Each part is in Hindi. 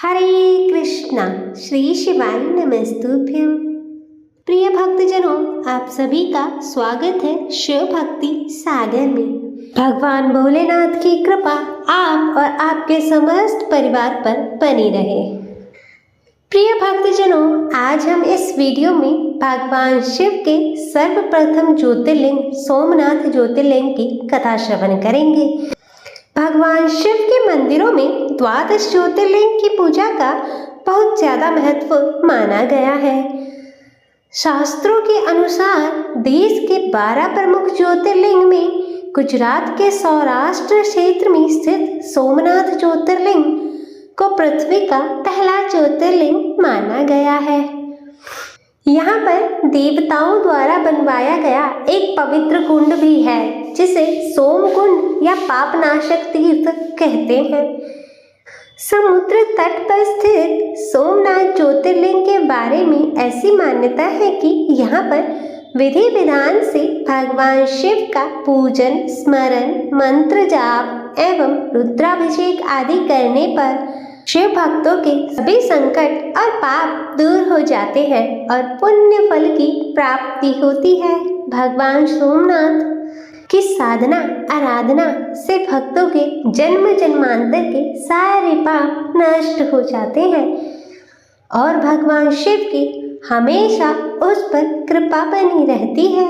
हरे कृष्णा। श्री शिवाय नमस्तुभ्यम। प्रिय भक्तजनों, आप सभी का स्वागत है शिव भक्ति सागर में। भगवान भोलेनाथ की कृपा आप और आपके समस्त परिवार पर बनी रहे। प्रिय भक्तजनों, आज हम इस वीडियो में भगवान शिव के सर्वप्रथम ज्योतिर्लिंग सोमनाथ ज्योतिर्लिंग की कथा श्रवण करेंगे। भगवान शिव के मंदिरों में द्वादश ज्योतिर्लिंग की पूजा का बहुत ज़्यादा महत्व माना गया है। शास्त्रों के अनुसार देश के 12 प्रमुख ज्योतिर्लिंग में गुजरात के सौराष्ट्र क्षेत्र में स्थित सोमनाथ ज्योतिर्लिंग को पृथ्वी का पहला ज्योतिर्लिंग माना गया है। यहाँ पर देवताओं द्वारा बनवाया गया एक पवित्र कुंड भी है, जिसे सोम कुंड या पापनाशक तीर्थ कहते हैं। समुद्र तट पर स्थित सोमनाथ ज्योतिर्लिंग के बारे में ऐसी मान्यता है कि यहाँ पर विधि विधान से भगवान शिव का पूजन, स्मरण, मंत्र जाप एवं रुद्राभिषेक आदि करने पर शिव भक्तों के सभी संकट और पाप दूर हो जाते हैं और पुण्य फल की प्राप्ति होती है। भगवान सोमनाथ की साधना आराधना से भक्तों के जन्म जन्मांतर के सारे पाप नष्ट हो जाते हैं और भगवान शिव की हमेशा उस पर कृपा बनी रहती है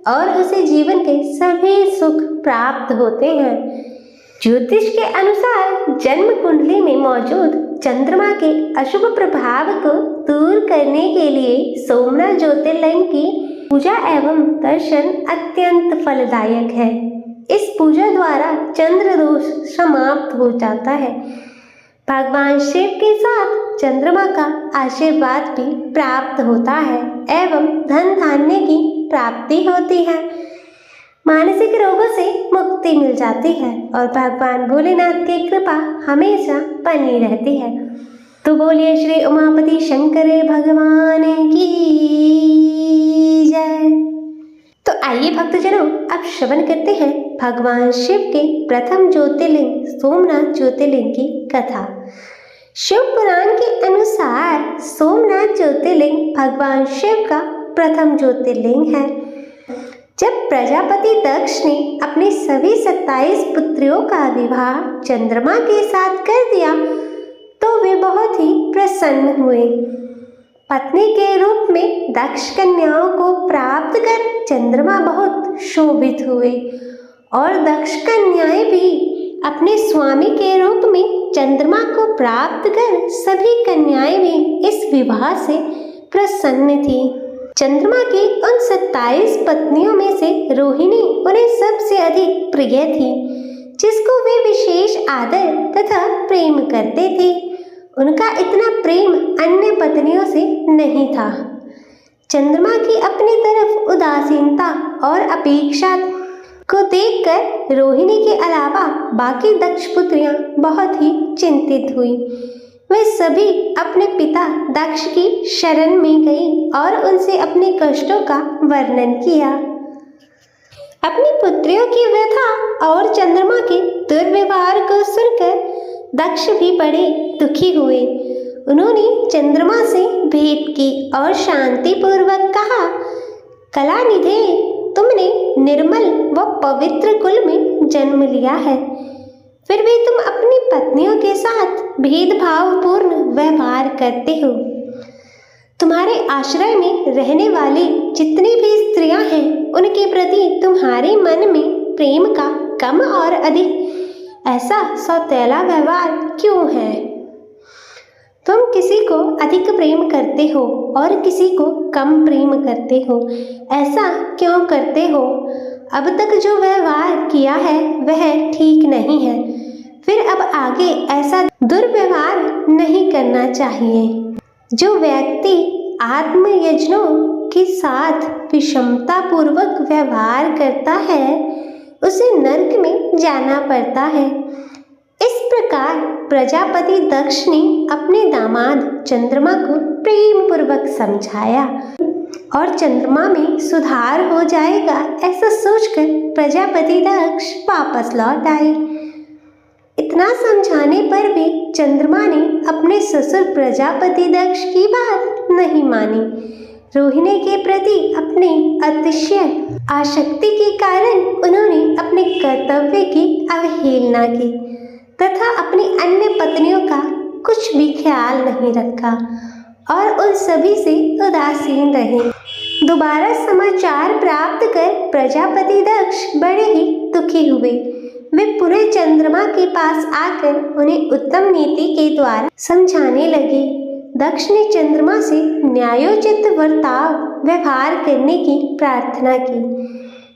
और उसे जीवन के सभी सुख प्राप्त होते हैं। ज्योतिष के अनुसार जन्म कुंडली में मौजूद चंद्रमा के अशुभ प्रभाव को दूर करने के लिए सोमनाथ ज्योतिर्लिंग की पूजा एवं दर्शन अत्यंत फलदायक है। इस पूजा द्वारा चंद्र दोष समाप्त हो जाता है। भगवान शिव के साथ चंद्रमा का आशीर्वाद भी प्राप्त होता है एवं धन धान्य की प्राप्ति होती है। मानसिक रोगों से मुक्ति मिल जाती है और भगवान भोलेनाथ की कृपा हमेशा बनी रहती है। तो बोलिए श्री उमापति शंकर भगवान की जय। तो आइए भक्तजनों, अब श्रवण करते हैं भगवान शिव के प्रथम ज्योतिर्लिंग सोमनाथ ज्योतिर्लिंग की कथा। शिव पुराण के अनुसार सोमनाथ ज्योतिर्लिंग भगवान शिव का प्रथम ज्योतिर्लिंग है। जब प्रजापति दक्ष ने अपनी सभी 27 पुत्रियों का विवाह चंद्रमा के साथ कर दिया तो वे बहुत ही प्रसन्न हुए। पत्नी के रूप में दक्ष कन्याओं को प्राप्त कर चंद्रमा बहुत शोभित हुए और दक्ष कन्याएं भी अपने स्वामी के रूप में चंद्रमा को प्राप्त कर सभी कन्याएं भी इस विवाह से प्रसन्न थी। चंद्रमा की उन 27 पत्नियों में से रोहिणी उन्हें सबसे अधिक प्रिय थी, जिसको वे विशेष आदर तथा प्रेम करते थे। उनका इतना प्रेम अन्य पत्नियों से नहीं था। चंद्रमा की अपनी तरफ उदासीनता और अपेक्षा को देखकर रोहिणी के अलावा बाकी दक्ष पुत्रियां बहुत ही चिंतित हुई। वे सभी अपने पिता दक्ष की शरण में गई और उनसे अपने कष्टों का वर्णन किया। अपनी पुत्रियों की व्यथा और चंद्रमा के दुर्व्यवहार को सुनकर दक्ष भी बड़े दुखी हुए। उन्होंने चंद्रमा से भेंट की और शांति पूर्वक कहा, कलानिधे, तुमने निर्मल व पवित्र कुल में जन्म लिया है, फिर भी तुम अपनी पत्नियों के साथ भेदभावपूर्ण व्यवहार करते हो। तुम्हारे आश्रय में रहने वाली जितनी भी स्त्रियां हैं, उनके प्रति तुम्हारे मन में प्रेम का कम और अधिक ऐसा सौतेला व्यवहार क्यों है? तुम किसी को अधिक प्रेम करते हो और किसी को कम प्रेम करते हो, ऐसा क्यों करते हो? अब तक जो व्यवहार किया है वह ठीक नहीं है, फिर अब आगे ऐसा दुर्व्यवहार नहीं करना चाहिए। जो व्यक्ति आत्मयजनों के साथ विषमता पूर्वक व्यवहार करता है, उसे नरक में जाना पड़ता है। इस प्रकार प्रजापति दक्ष ने अपने दामाद चंद्रमा को प्रेम पूर्वक समझाया और चंद्रमा में सुधार हो जाएगा ऐसा सोचकर प्रजापति दक्ष वापस लौट आए। इतना समझाने पर भी चंद्रमा ने अपने ससुर प्रजापति दक्ष की बात नहीं मानी। रोहिणी के प्रति अपने अतिशय आसक्ति के कारण उन्होंने अपने कर्तव्य की अवहेलना की तथा अपनी अन्य पत्नियों का कुछ भी ख्याल नहीं रखा और उन सभी से उदासीन रहे। दोबारा समाचार प्राप्त कर प्रजापति दक्ष बड़े ही दुखी हुए। वे पुनः चंद्रमा के पास आकर उन्हें उत्तम नीति के द्वारा समझाने लगे। दक्ष ने चंद्रमा से न्यायोचित व्यवहार करने की प्रार्थना की।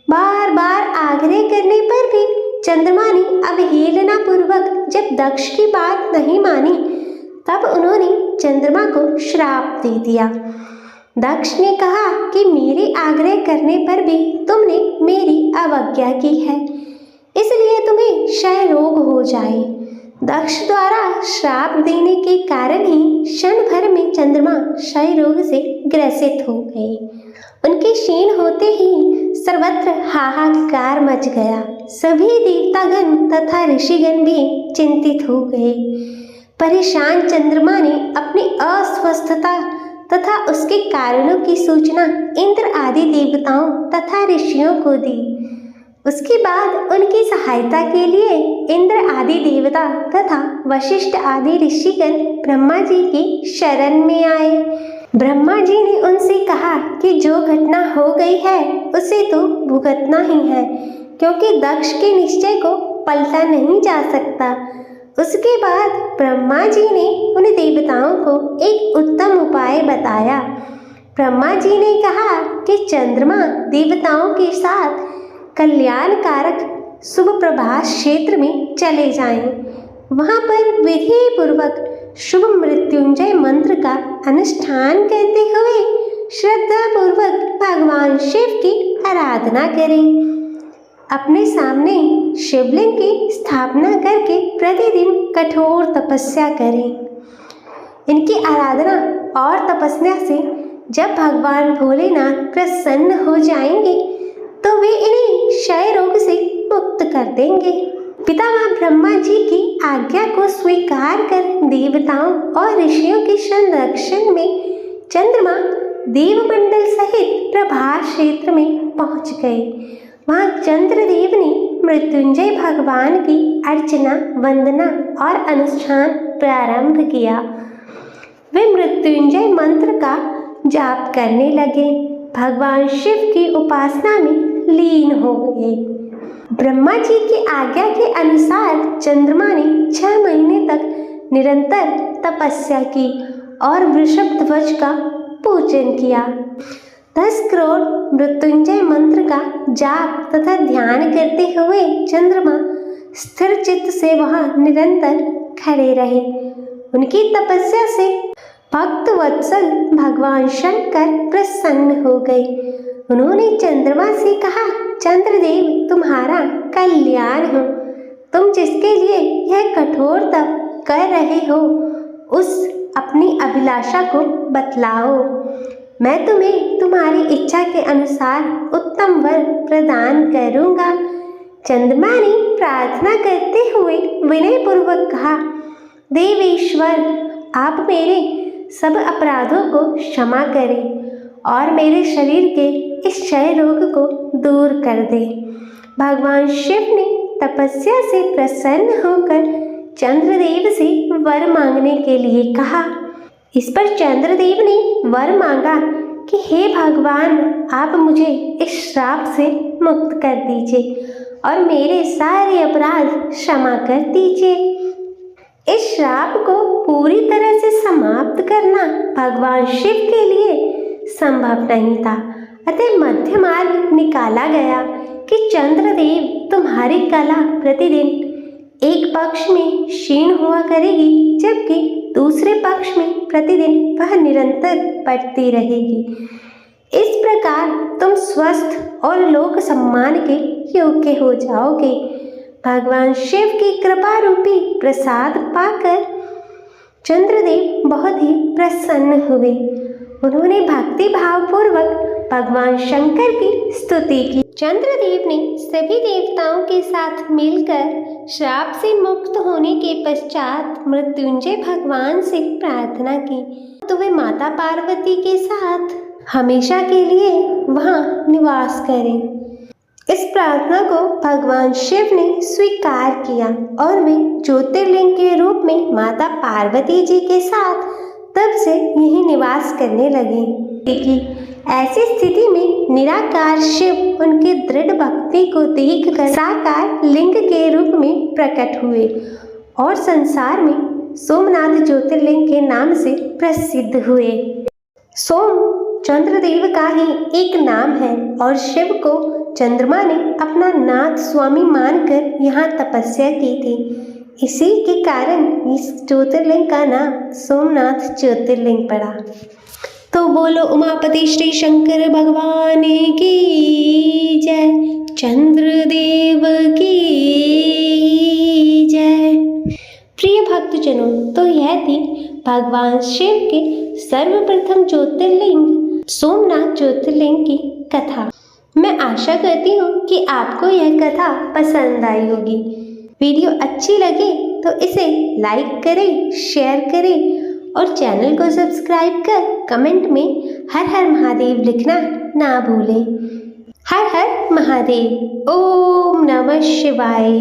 बार बार आग्रह करने पर भी चंद्रमा ने अवहेलना पूर्वक जब दक्ष की बात नहीं मानी तब उन्होंने चंद्रमा को श्राप दे दिया। दक्ष ने कहा कि मेरे आग्रह करने पर भी तुमने मेरी अवज्ञा की है, इसलिए तुम्हें क्षय रोग हो जाए। दक्ष द्वारा श्राप देने के कारण ही क्षण भर में चंद्रमा क्षय रोग से ग्रसित हो गए। उनके क्षीण होते ही सर्वत्र हाहाकार मच गया। सभी देवतागण तथा ऋषिगण भी चिंतित हो गए। परेशान चंद्रमा ने अपनी अस्वस्थता तथा उसके कारणों की सूचना इंद्र आदि देवताओं तथा ऋषियों को दी। उसके बाद उनकी सहायता के लिए इंद्र आदि देवता तथा वशिष्ठ आदि ऋषिगण ब्रह्मा जी की शरण में आए। ब्रह्मा जी ने उनसे कहा कि जो घटना हो गई है उसे तो भुगतना ही है, क्योंकि दक्ष के निश्चय को पलटा नहीं जा सकता। उसके बाद ब्रह्मा जी ने उन देवताओं को एक उत्तम उपाय बताया। ब्रह्मा जी ने कहा कि चंद्रमा देवताओं के साथ कल्याणकारक शुभ प्रभास क्षेत्र में चले जाएं। वहां पर विधि पूर्वक शुभ मृत्युंजय मंत्र का अनुष्ठान करते हुए श्रद्धा पूर्वक भगवान शिव की आराधना करें। अपने सामने शिवलिंग की स्थापना करके प्रतिदिन कठोर तपस्या करें। इनकी आराधना और तपस्या से जब भगवान भोलेनाथ प्रसन्न हो जाएंगे तो वे इन्हें क्षय रोग से मुक्त कर देंगे। पितामह ब्रह्मा जी की आज्ञा को स्वीकार कर देवताओं और ऋषियों के संरक्षण में चंद्रमा देवमंडल सहित प्रभास क्षेत्र में पहुंच गए। वहां चंद्रदेव ने मृत्युंजय भगवान की अर्चना, वंदना और अनुष्ठान प्रारंभ किया। वे मृत्युंजय मंत्र का जाप करने लगे। भगवान शिव की उपासना में लीन हो गए। ब्रह्मा जी की आज्ञा के अनुसार चंद्रमा ने 6 महीने तक निरंतर तपस्या की और वृषभ ध्वज का पूजन किया। 10 करोड़ मृत्युंजय मंत्र का जाप तथा ध्यान करते हुए चंद्रमा स्थिर चित्त से वहां निरंतर खड़े रहे। उनकी तपस्या से भक्त वत्सल भगवान शंकर प्रसन्न हो गए। उन्होंने चंद्रमा से कहा, चंद्रदेव तुम्हारा कल्याण हो। तुम जिसके लिए यह कठोर तप कर रहे हो उस अपनी अभिलाषा को बतलाओ। मैं तुम्हें तुम्हारी इच्छा के अनुसार उत्तम वर प्रदान करूंगा। चंद्रमा ने प्रार्थना करते हुए विनय पूर्वक कहा, देवेश्वर आप मेरे सब अपराधों को क्षमा करें और मेरे शरीर के इस क्षय रोग को दूर कर दे। भगवान शिव ने तपस्या से प्रसन्न होकर चंद्रदेव से वर मांगने के लिए कहा। इस पर चंद्रदेव ने वर मांगा कि हे भगवान, आप मुझे इस श्राप से मुक्त कर दीजिए और मेरे सारे अपराध क्षमा कर दीजिए। इस श्राप को पूरी तरह से समाप्त करना भगवान शिव के लिए संभव नहीं था, अतः मध्य मार्ग निकाला गया कि चंद्रदेव तुम्हारी कला प्रतिदिन एक पक्ष में क्षीण हुआ करेगी, जबकि दूसरे पक्ष में प्रतिदिन वह निरंतर बढ़ती रहेगी। इस प्रकार तुम स्वस्थ और लोक सम्मान के योग्य हो जाओगे। भगवान शिव की कृपा रूपी प्रसाद पाकर चंद्रदेव बहुत ही प्रसन्न हुए उन्होंने भक्ति भावपूर्वक भगवान शंकर की स्तुति की। चंद्रदेव ने सभी देवताओं के साथ मिलकर श्राप से मुक्त होने के पश्चात मृत्युंजय भगवान से प्रार्थना की तो वे माता पार्वती के साथ हमेशा के लिए वहां निवास करें। इस प्रार्थना को भगवान शिव ने स्वीकार किया और वे ज्योतिर्लिंग के रूप में माता पार्वती जी के साथ तब से यहीं निवास करने लगे। लेकिन ऐसी स्थिति में निराकार शिव उनके दृढ़ भक्ति को देखकर साकार लिंग के रूप में प्रकट हुए और संसार में सोमनाथ ज्योतिर्लिंग के नाम से प्रसिद्ध हुए। सोम चंद्रदेव का ही एक नाम है और शिव को चंद्रमा ने अपना नाथ स्वामी मानकर यहाँ तपस्या की थी। इसी के कारण इस ज्योतिर्लिंग का नाम सोमनाथ ज्योतिर्लिंग पड़ा। तो बोलो उमापति श्री शंकर भगवान की जय, चंद्रदेव की जय। प्रिय भक्तजनों, तो यह थी भगवान शिव के सर्वप्रथम ज्योतिर्लिंग सोमनाथ ज्योतिर्लिंग की कथा। मैं आशा करती हूँ कि आपको यह कथा पसंद आई होगी। वीडियो अच्छी लगे तो इसे लाइक करें, शेयर करें और चैनल को सब्सक्राइब कर कमेंट में हर हर महादेव लिखना ना भूलें। हर हर महादेव। ओम नमः शिवाय।